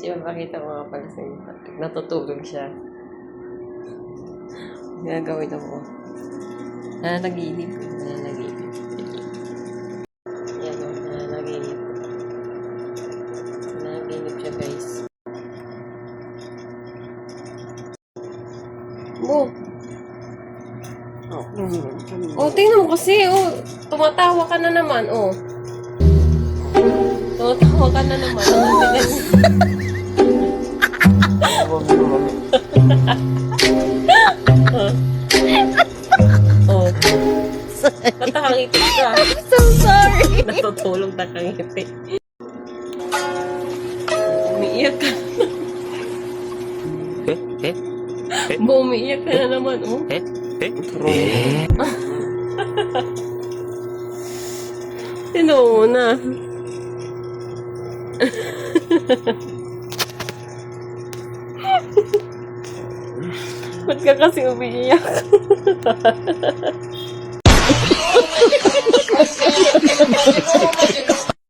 Ipapakita ko nga pala sa inyo. Natutulog siya. Gagawin ako. Nanaginip. Nanaginip. Yan o, nanaginip. Nanaginip siya, guys. Mo! Oh, tingnan mo kasi, oh. Tumatawa ka na naman, oh. Tumatawa ka na naman. Oh. Nakangiti ka. I'm so sorry. Natutulog nakangiti. Umiiyak ka. Umiiyak ka na naman, oh. Sino muna? Ba't ka kasi umiiyak?